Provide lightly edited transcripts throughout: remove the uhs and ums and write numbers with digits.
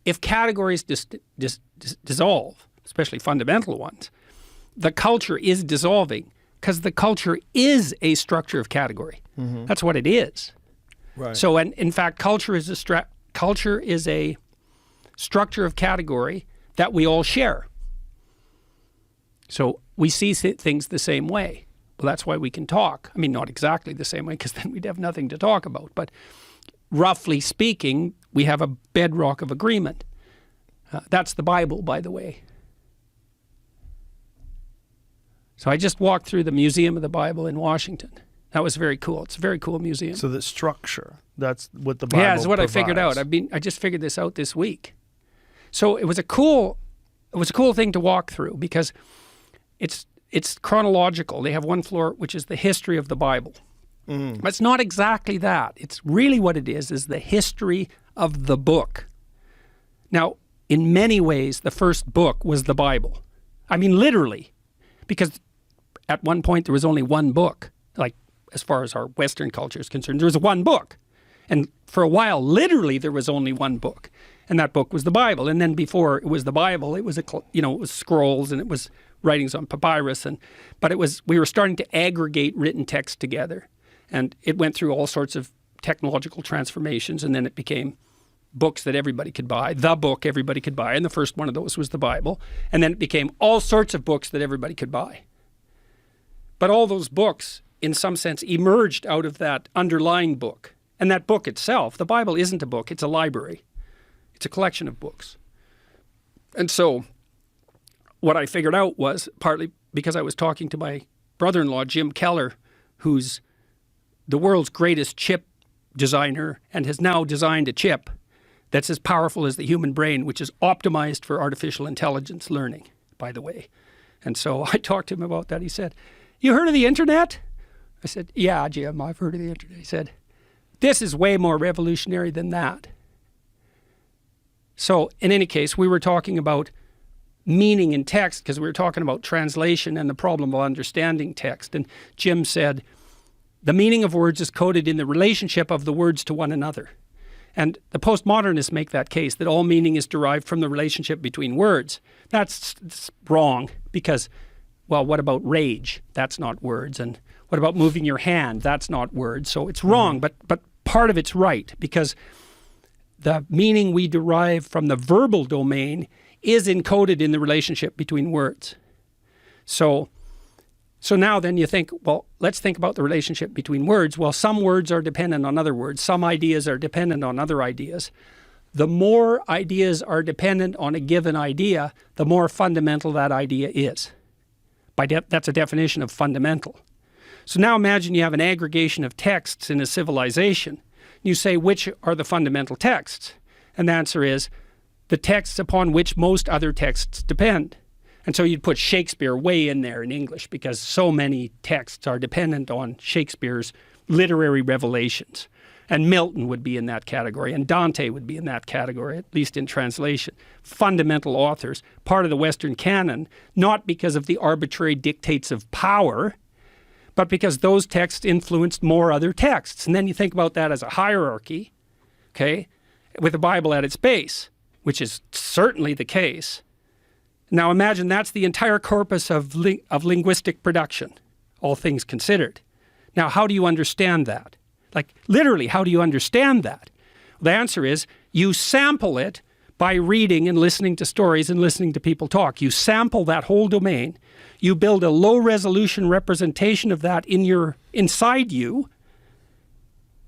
if categories dissolve, especially fundamental ones, the culture is dissolving because the culture is a structure of category. That's what it is. Right. So, and in fact, culture is a structure of category that we all share. So we see things the same way. Well, that's why we can talk. I mean, not exactly the same way, because then we'd have nothing to talk about. But roughly speaking, we have a bedrock of agreement. That's the Bible, by the way. So I just walked through the Museum of the Bible in Washington. That was very cool. It's a very cool museum. So the structure, that's what the Bible Yeah, it's what provides. I figured out. I just figured this out this week. So it was a cool thing to walk through because it's chronological. They have one floor which is the history of the Bible. But it's not exactly that. It's really what it is the history of the book. Now, in many ways, the first book was the Bible. I mean, literally, because at one point there was only one book. Like, as far as our Western culture is concerned, there was one book. And for a while, literally, there was only one book. And that book was the Bible. And then before it was the Bible, it was it was scrolls and it was writings on papyrus. But we were starting to aggregate written text together. And it went through all sorts of technological transformations. And then it became books that everybody could buy, the book everybody could buy. And the first one of those was the Bible. And then it became all sorts of books that everybody could buy. But all those books, in some sense, emerged out of that underlying book. And that book itself, the Bible isn't a book, it's a library. It's a collection of books. And so what I figured out was, partly because I was talking to my brother-in-law, Jim Keller, who's the world's greatest chip designer and has now designed a chip that's as powerful as the human brain, which is optimized for artificial intelligence learning, by the way. And so I talked to him about that. He said, "You heard of the internet?" I said, "Yeah, Jim, I've heard of the internet." He said, "This is way more revolutionary than that." So in any case, we were talking about meaning in text because we were talking about translation and the problem of understanding text. And Jim said, the meaning of words is coded in the relationship of the words to one another. And the postmodernists make that case, that all meaning is derived from the relationship between words. That's wrong because, well, what about rage? That's not words. And what about moving your hand? That's not words. So it's wrong, but part of it's right because the meaning we derive from the verbal domain is encoded in the relationship between words. So now then you think, well, let's think about the relationship between words. Well, some words are dependent on other words. Some ideas are dependent on other ideas. The more ideas are dependent on a given idea, the more fundamental that idea is. That's a definition of fundamental. So now imagine you have an aggregation of texts in a civilization. You say, which are the fundamental texts? And the answer is the texts upon which most other texts depend. And so you'd put Shakespeare way in there in English because so many texts are dependent on Shakespeare's literary revelations. And Milton would be in that category, and Dante would be in that category, at least in translation. Fundamental authors, part of the Western canon, not because of the arbitrary dictates of power, but because those texts influenced more other texts. And then you think about that as a hierarchy, okay, with the Bible at its base, which is certainly the case. Now imagine that's the entire corpus of linguistic production, all things considered. Now, how do you understand that? Like, literally, how do you understand that? The answer is you sample it by reading and listening to stories and listening to people talk. You sample that whole domain. You build a low-resolution representation of that inside you,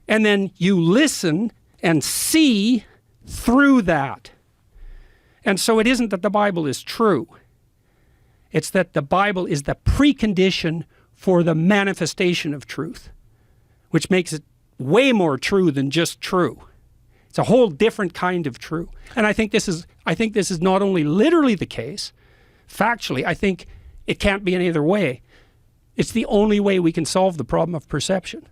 and then you listen and see through that. And so it isn't that the Bible is true. It's that the Bible is the precondition for the manifestation of truth, which makes it way more true than just true. It's a whole different kind of true. And I think this is not only literally the case, factually, I think it can't be any other way. It's the only way we can solve the problem of perception.